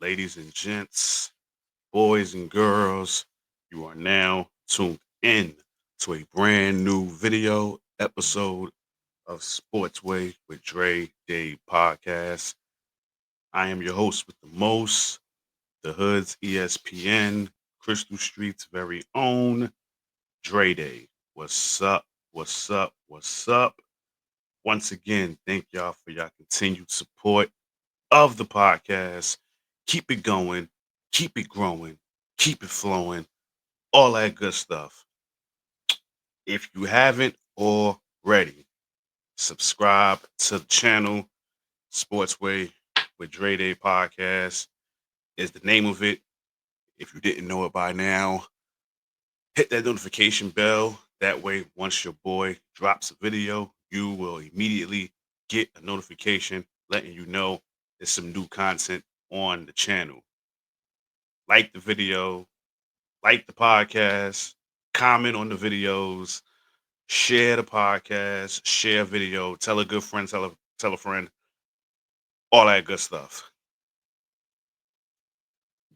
ladies and gents, boys and girls. You are now tuned in to a brand new video episode of Sportsway with Dre Day podcast. I am your host with the most, the Hood's ESPN, Crystal Street's very own Dre Day. What's up? What's up? What's up? Once again, thank y'all for your continued support of the podcast. Keep it going, keep it growing, keep it flowing, all that good stuff. If you haven't already, subscribe to the channel. Sportsway with Dre Day podcast is the name of it. If you didn't know it by now, hit that notification bell. That way, once your boy drops a video, you will immediately get a notification letting you know there's some new content on the channel. Like the video, like the podcast, comment on the videos, share the podcast, share a video, tell a good friend, tell a friend, all that good stuff.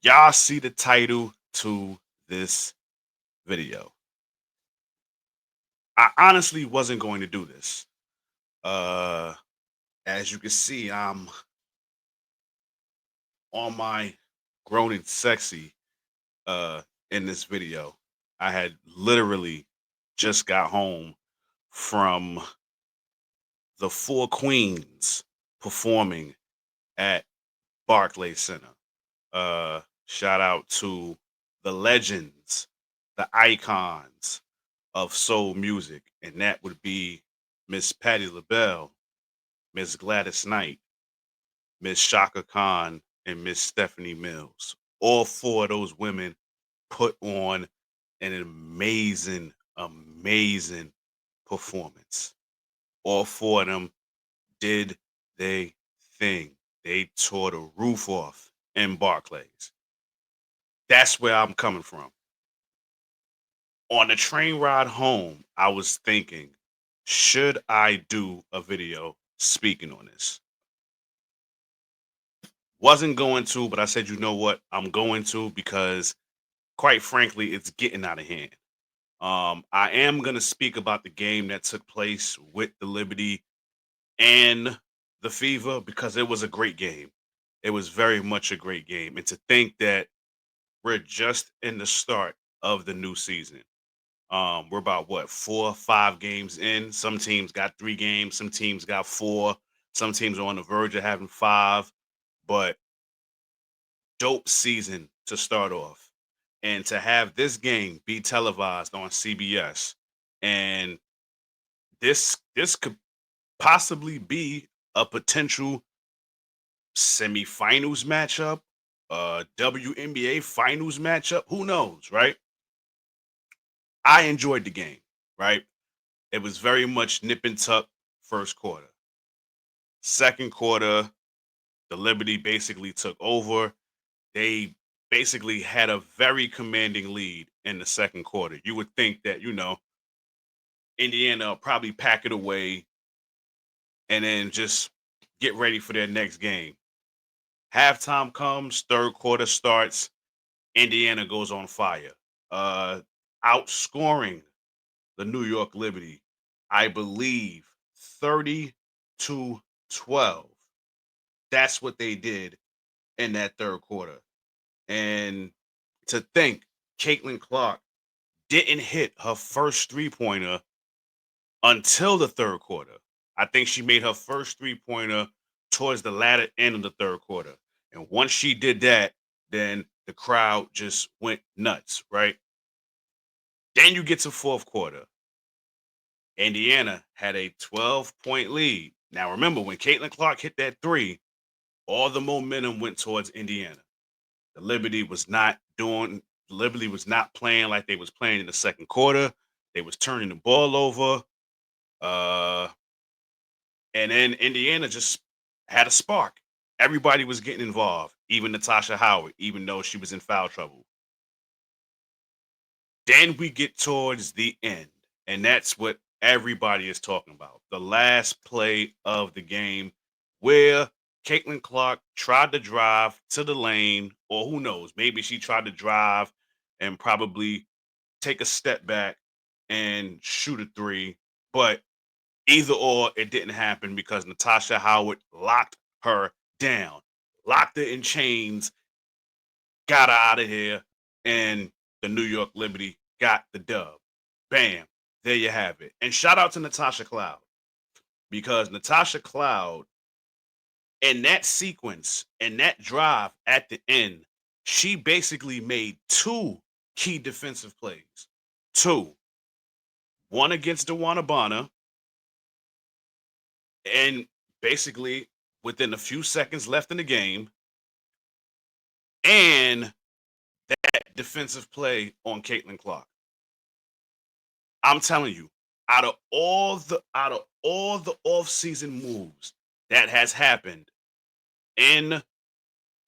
Y'all see the title to this video. I honestly wasn't going to do this. As you can see, I'm on my grown and sexy in this video. I had literally just got home from the Four Queens performing at Barclays Center. Shout out to the legends, the icons of soul music, and that would be Miss Patti LaBelle, Miss Gladys Knight, Miss Shaka Khan, and Miss Stephanie Mills. All four of those women put on an amazing performance. All four of them did their thing. They tore the roof off in Barclays. That's where I'm coming from. On the train ride home, I was thinking, should I do a video speaking on this? Wasn't going to, but I said, you know what? I'm going to, because quite frankly, it's getting out of hand. I am going to speak about the game that took place with the Liberty and the Fever, because it was a great game. It was very much a great game. And to think that we're just in the start of the new season. We're about 4 or 5 games in. Some teams got 3 games, some teams got 4, some teams are on the verge of having 5, but dope season to start off. And to have this game be televised on CBS, and this could possibly be a potential semifinals matchup, WNBA finals matchup. Who knows, right? I enjoyed the game, right? It was very much nip and tuck first quarter. Second quarter, the Liberty basically took over. They basically had a very commanding lead in the second quarter. You would think that, Indiana will probably pack it away and then just get ready for their next game. Halftime comes, third quarter starts, Indiana goes on fire. Outscoring the New York Liberty, I believe 30-12. That's what they did in that third quarter. And to think Caitlyn Clark didn't hit her first 3-pointer until the third quarter. I think she made her first 3-pointer towards the latter end of the third quarter. And once she did that, then the crowd just went nuts, right? Then you get to fourth quarter. Indiana had a 12-point lead. Now remember, when Caitlyn Clark hit that 3, all the momentum went towards Indiana. The Liberty was not playing like they was playing in the second quarter. They was turning the ball over. And then Indiana just had a spark. Everybody was getting involved, even Natasha Howard, even though she was in foul trouble. Then we get towards the end, and that's what everybody is talking about. The last play of the game, where Caitlyn Clark tried to drive to the lane, or who knows, maybe she tried to drive and probably take a step back and shoot a three. But either or, it didn't happen because Natasha Howard locked her down, locked her in chains, got her out of here, and the New York Liberty got the dub. Bam. There you have it. And shout out to Natasha Cloud because Natasha Cloud, in that sequence, in that drive at the end, she basically made two key defensive plays. Two. One against Dewanabana, and basically within a few seconds left in the game, and that defensive play on Caitlyn Clark. I'm telling you, out of all the offseason moves that has happened in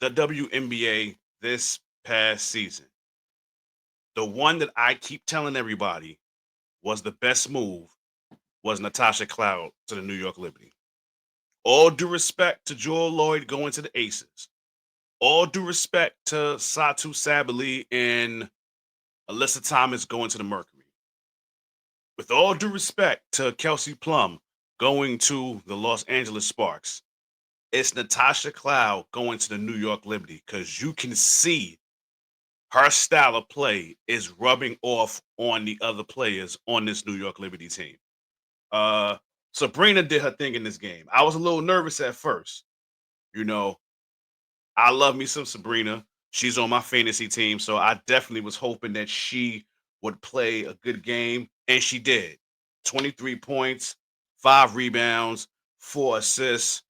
the WNBA this past season, the one that I keep telling everybody was the best move was Natasha Cloud to the New York Liberty. All due respect to Joel Lloyd going to the Aces. All due respect to Satu Sabali and Alyssa Thomas going to the Mercury. With all due respect to Kelsey Plum going to the Los Angeles Sparks, it's Natasha Cloud going to the New York Liberty because you can see her style of play is rubbing off on the other players on this New York Liberty team. Sabrina did her thing in this game. I was a little nervous at first. You know, I love me some Sabrina. She's on my fantasy team, so I definitely was hoping that she would play a good game, and she did. 23 points, 5 rebounds, 4 assists.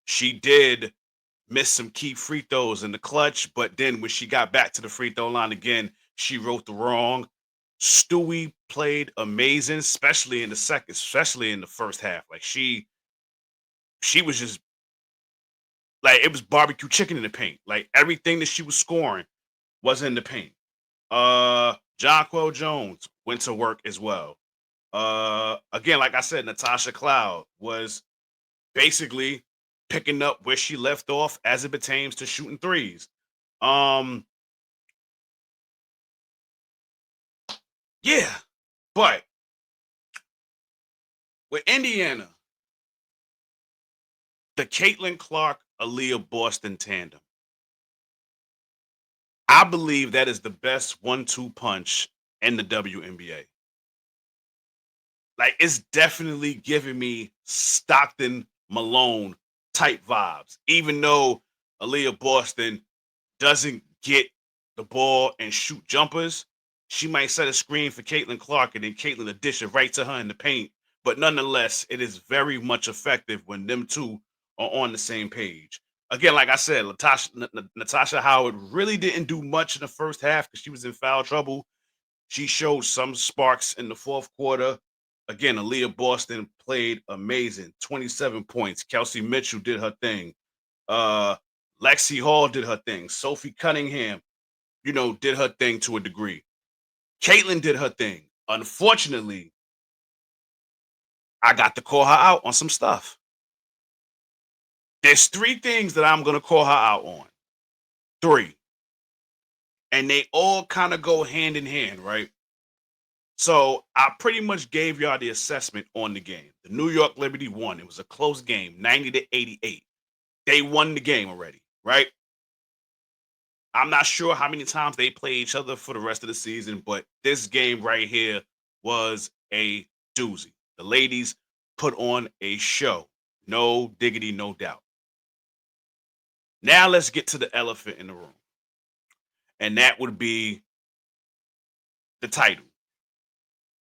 She did miss some key free throws in the clutch, but then when she got back to the free throw line again, she wrote the wrong. Stewie played amazing, especially in the first half. Like she was just like it was barbecue chicken in the paint. Like everything that she was scoring was in the paint. Jonquel Jones went to work as well. Again, like I said, Natasha Cloud was basically picking up where she left off as it pertains to shooting threes. Um, yeah, but with Indiana, the Caitlyn Clark, Aaliyah Boston tandem, I believe that is the best 1-2 punch in the WNBA. Like it's definitely giving me Stockton Malone type vibes, even though Aaliyah Boston doesn't get the ball and shoot jumpers. She might set a screen for Caitlin Clark and then Caitlin will dish it right to her in the paint. But nonetheless, it is very much effective when them two are on the same page. Again, like I said, Natasha Howard really didn't do much in the first half because she was in foul trouble. She showed some sparks in the fourth quarter. Again, Aaliyah Boston played amazing. 27 points. Kelsey Mitchell did her thing. Uh, Lexi Hall did her thing. Sophie Cunningham, did her thing to a degree. Caitlyn did her thing. Unfortunately, I got to call her out on some stuff. There's 3 things that I'm going to call her out on. 3. And they all kind of go hand in hand, right? So I pretty much gave y'all the assessment on the game. The New York Liberty won. It was a close game, 90-88. They won the game already, right? I'm not sure how many times they play each other for the rest of the season, but this game right here was a doozy. The ladies put on a show. No diggity, no doubt. Now let's get to the elephant in the room. And that would be the title.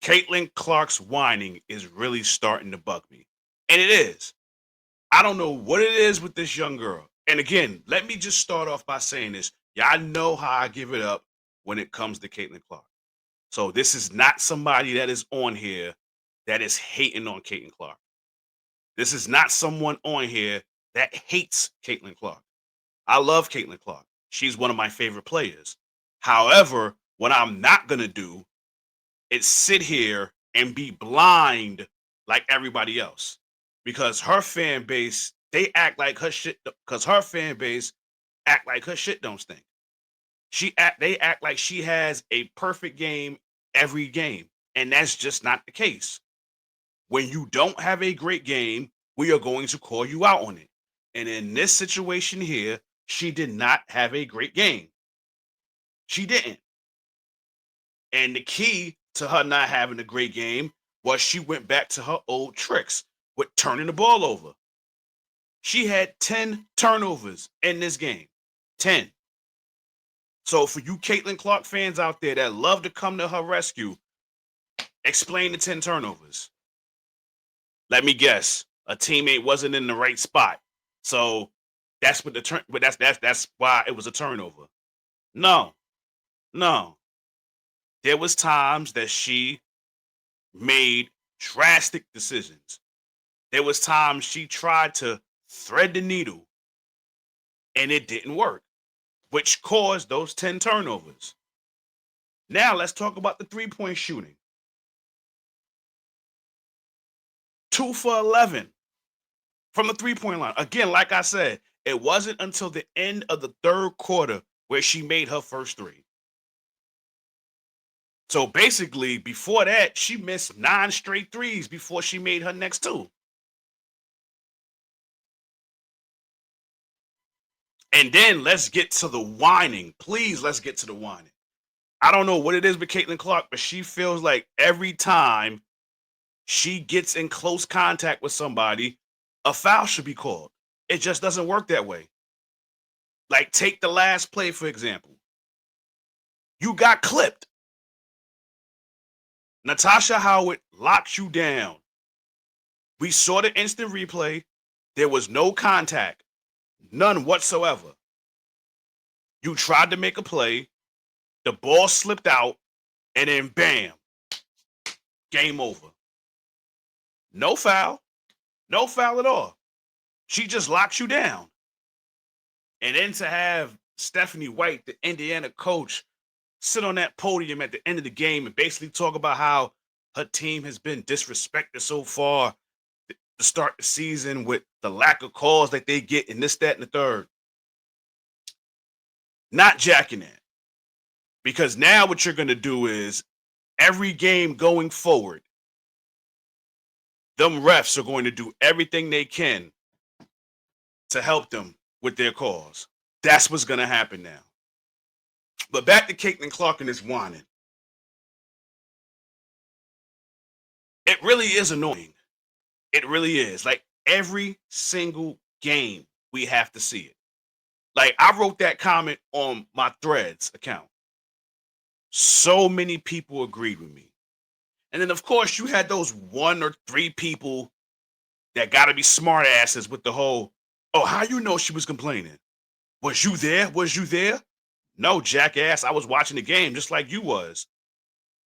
Caitlyn Clark's whining is really starting to bug me. And it is. I don't know what it is with this young girl. And again, let me just start off by saying this. Y'all know how I give it up when it comes to Caitlyn Clark. So this is not somebody that is on here that is hating on Caitlyn Clark. This is not someone on here that hates Caitlyn Clark. I love Caitlyn Clark. She's one of my favorite players. However, what I'm not going to do is sit here and be blind like everybody else because her fan base They act like her shit because her fan base act like her shit don't stink. They act like she has a perfect game every game, and that's just not the case. When you don't have a great game, we are going to call you out on it. And in this situation here, she did not have a great game. She didn't. And the key to her not having a great game was she went back to her old tricks with turning the ball over. She had 10 turnovers in this game. 10. So for you Caitlyn Clark fans out there that love to come to her rescue, explain the 10 turnovers. Let me guess. A teammate wasn't in the right spot. So that's what that's why it was a turnover. No. No. There was times that she made drastic decisions. There was times she tried to thread the needle and it didn't work, which caused those 10 turnovers. Now let's talk about the three-point shooting. 2 for 11 from the three-point line. Again, like I said, it wasn't until the end of the third quarter where she made her first three. So basically, before that, she missed 9 straight threes before she made her next two. And then let's get to the whining. Please, let's get to the whining. I don't know what it is with Caitlyn Clark, but she feels like every time she gets in close contact with somebody, a foul should be called. It just doesn't work that way. Like, take the last play, for example. You got clipped. Natasha Howard locked you down. We saw the instant replay. There was no contact. None whatsoever. You tried to make a play. The ball slipped out. And then bam. Game over. No foul. No foul at all. She just locked you down. And then to have Stephanie White, the Indiana coach, sit on that podium at the end of the game and basically talk about how her team has been disrespected so far to start the season with the lack of calls that they get in this, that, and the third. Not jacking that. Because now what you're going to do is every game going forward, them refs are going to do everything they can to help them with their calls. That's what's going to happen now. But back to Caitlyn Clark and this whining. It really is annoying. It really is. Like, every single game, we have to see it. Like, I wrote that comment on my Threads account. So many people agreed with me. And then, of course, you had those 1 or 3 people that got to be smart asses with the whole, oh, how you know she was complaining? Was you there? Was you there? No, jackass. I was watching the game just like you was.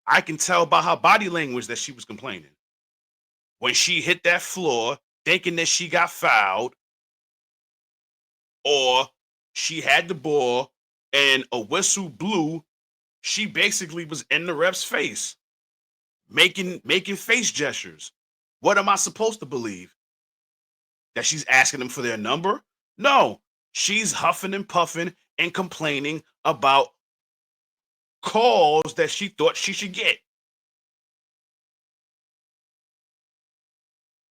I can tell by her body language that she was complaining. When she hit that floor, thinking that she got fouled, or she had the ball and a whistle blew, she basically was in the ref's face, making face gestures. What am I supposed to believe? That she's asking them for their number? No, she's huffing and puffing and complaining about calls that she thought she should get.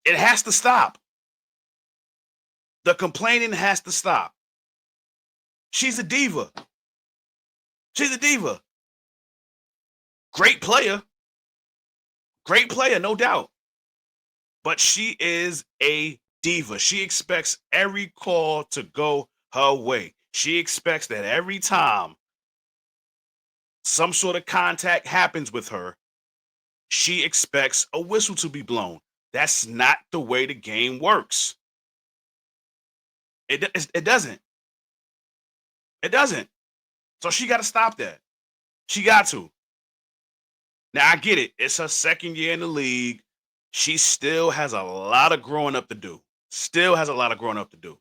It has to stop. The complaining has to stop. She's a diva. She's a diva. Great player. Great player, no doubt. But she is a diva. She expects every call to go her way. She expects that every time some sort of contact happens with her, she expects a whistle to be blown. That's not the way the game works. It doesn't. It doesn't. So she got to stop that. She got to. Now, I get it. It's her second year in the league. She still has a lot of growing up to do. Still has a lot of growing up to do.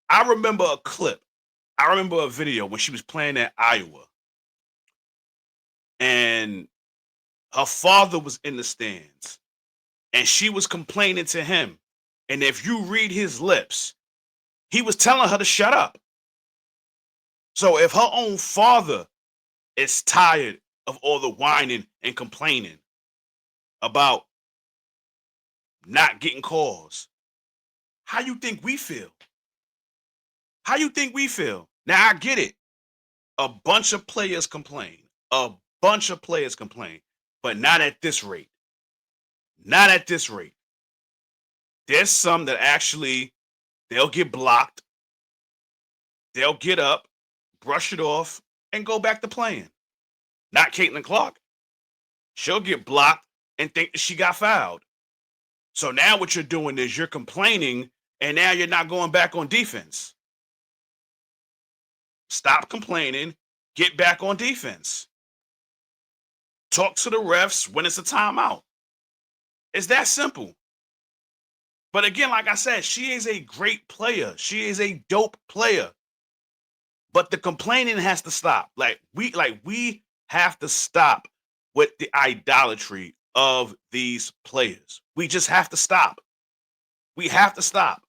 I remember a clip. I remember a video when she was playing at Iowa. And her father was in the stands. And she was complaining to him And if you read his lips, he was telling her to shut up. So if her own father is tired of all the whining and complaining about not getting calls, how you think we feel? How you think we feel? Now I get it. A bunch of players complain. A bunch of players complain, but not at this rate. Not at this rate. There's some that actually they'll get blocked. They'll get up, brush it off, and go back to playing. Not Caitlyn Clark. She'll get blocked and think that she got fouled. So now what you're doing is you're complaining, and now you're not going back on defense. Stop complaining, get back on defense. Talk to the refs when it's a timeout. It's that simple. But again, like I said, she is a great player. She is a dope player. But the complaining has to stop. We have to stop with the idolatry of these players. We just have to stop. We have to stop.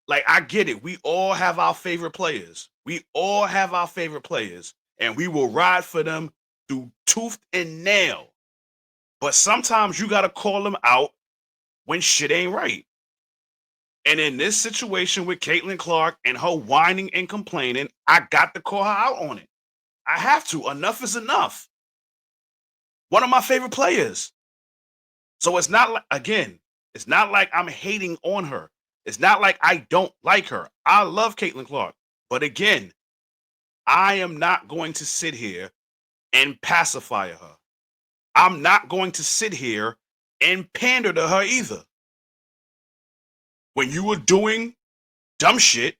Like, I get it. We all have our favorite players. We all have our favorite players, and we will ride for them through tooth and nail. But sometimes you got to call them out when shit ain't right. And in this situation with Caitlyn Clark and her whining and complaining, I got to call her out on it. I have to. Enough is enough. One of my favorite players. So it's not like, again, it's not like I'm hating on her. It's not like I don't like her. I love Caitlyn Clark. But again, I am not going to sit here and pacify her. I'm not going to sit here and pander to her either. When you are doing dumb shit,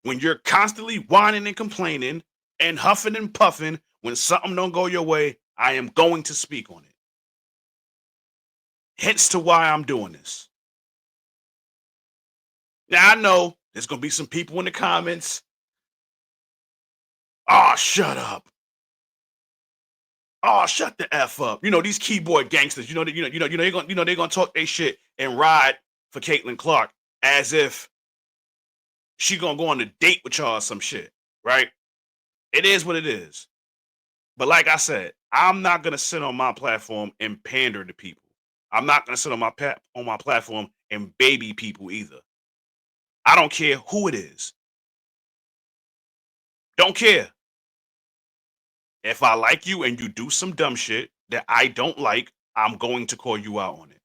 when you're constantly whining and complaining and huffing and puffing when something don't go your way, I am going to speak on it. Hence to why I'm doing this. Now I know there's gonna be some people in the comments. Oh, shut up. Oh, shut the F up. You know, these keyboard gangsters, they're gonna talk their shit and ride for Caitlyn Clark as if she gonna go on a date with y'all or some shit, right? It is what it is. But like I said, I'm not gonna sit on my platform and pander to people. I'm not gonna sit on my platform and baby people either. I don't care who it is. Don't care. If I like you and you do some dumb shit that I don't like, I'm going to call you out on it.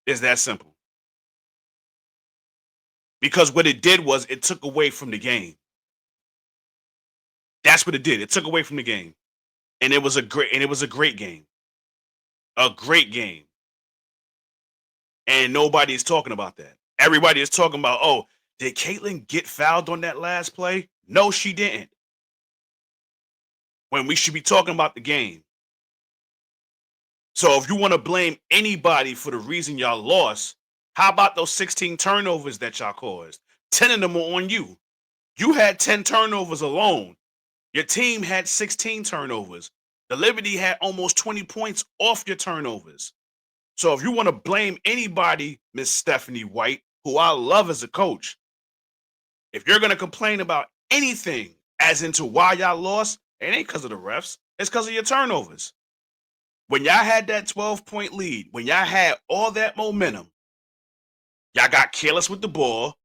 It's that simple. Because what it did was it took away from the game. That's what it did. It took away from the game. And it was a great game. A great game. And nobody is talking about that. Everybody is talking about, oh, did Caitlyn get fouled on that last play? No, she didn't. When we should be talking about the game. So if you want to blame anybody for the reason y'all lost, how about those 16 turnovers that y'all caused? 10 of them were on you. You had 10 turnovers alone. Your team had 16 turnovers. The Liberty had almost 20 points off your turnovers. So if you want to blame anybody, Miss Stephanie White, who I love as a coach, if you're going to complain about anything as into why y'all lost, it ain't because of the refs. It's because of your turnovers. When y'all had that 12-point lead, when y'all had all that momentum, y'all got careless with the ball,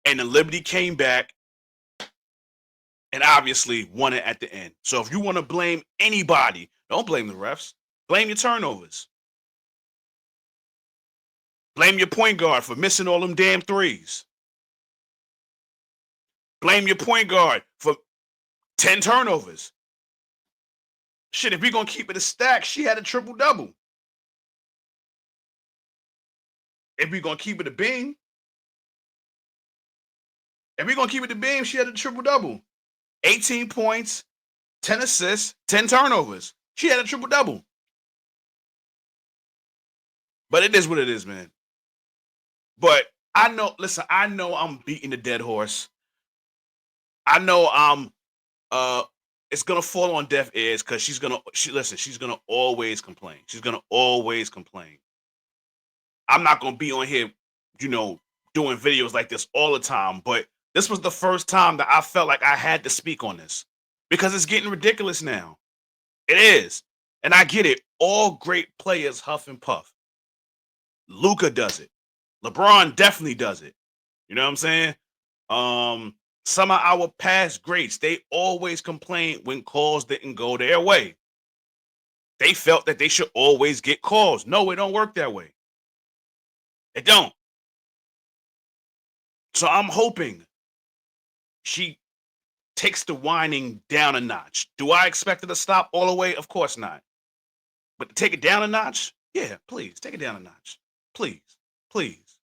and the Liberty came back and obviously won it at the end. So if you want to blame anybody, don't blame the refs. Blame your turnovers. Blame your point guard for missing all them damn threes. Blame your point guard for 10 turnovers. Shit, if we're going to keep it a stack, she had a triple-double. If we're going to keep it a beam, she had a triple-double. 18 points, 10 assists, 10 turnovers. She had a triple-double. But it is what it is, man. But I know I'm beating the dead horse. I know it's gonna fall on deaf ears because she's gonna always complain. She's gonna always complain. I'm not gonna be on here, you know, doing videos like this all the time, but this was the first time that I felt like I had to speak on this because it's getting ridiculous now. It is. And I get it. All great players huff and puff. Luca does it. LeBron definitely does it. You know what I'm saying? Some of our past greats, they always complain when calls didn't go their way. They felt that they should always get calls. No, it don't work that way. It don't. So I'm hoping she takes the whining down a notch. Do I expect it to stop all the way? Of course not. But to take it down a notch, yeah, please take it down a notch. Please, please,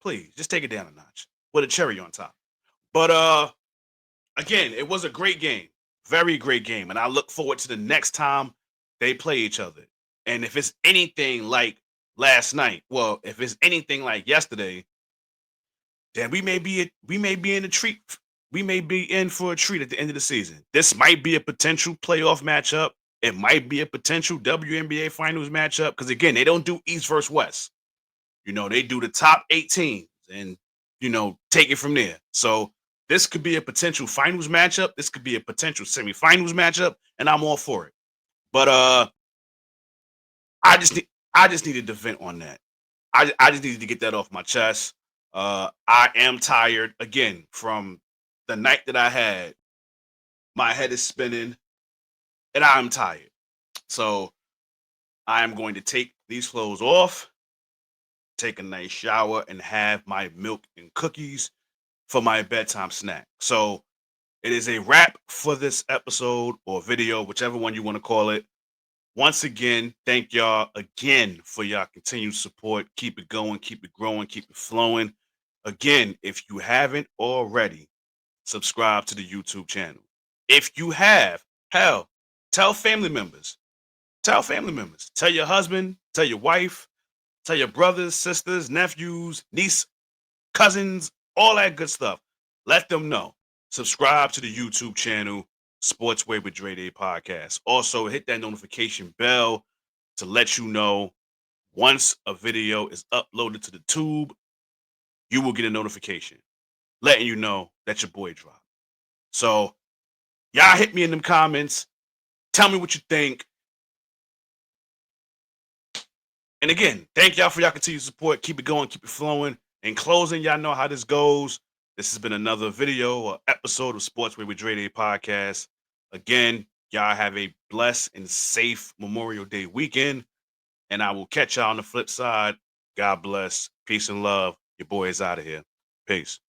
please, just take it down a notch with a cherry on top. But again, it was a great game, very great game, and I look forward to the next time they play each other. And if it's anything like last night, well, if it's anything like yesterday, then we may be in a treat. We may be in for a treat at the end of the season. This might be a potential playoff matchup. It might be a potential WNBA finals matchup. Because again, they don't do East versus West. They do the top 8 teams and take it from there. So this could be a potential finals matchup. This could be a potential semifinals matchup, and I'm all for it. But I just needed to vent on that. I just needed to get that off my chest. I am tired again from the night that I had. My head is spinning, and I'm tired. So I am going to take these clothes off, take a nice shower, and have my milk and cookies for my bedtime snack. So it is a wrap for this episode or video, whichever one you want to call it. Once again, thank y'all again for y'all continued support. Keep it going, keep it growing, keep it flowing. Again, if you haven't already, subscribe to the YouTube channel. If you have, hell, tell family members. Tell family members. Tell your husband, tell your wife, tell your brothers, sisters, nephews, niece, cousins, all that good stuff. Let them know. Subscribe to the YouTube channel, Sportsway with Dre Day Podcast. Also, hit that notification bell to let you know once a video is uploaded to the tube, you will get a notification letting you know that your boy dropped. So, y'all hit me in them comments. Tell me what you think. And again, thank y'all for y'all continued support. Keep it going, keep it flowing. In closing, y'all know how this goes. This has been another video or episode of Sportsway with Dre Day Podcast. Again, y'all have a blessed and safe Memorial Day weekend. And I will catch y'all on the flip side. God bless. Peace and love. Your boy is out of here. Peace.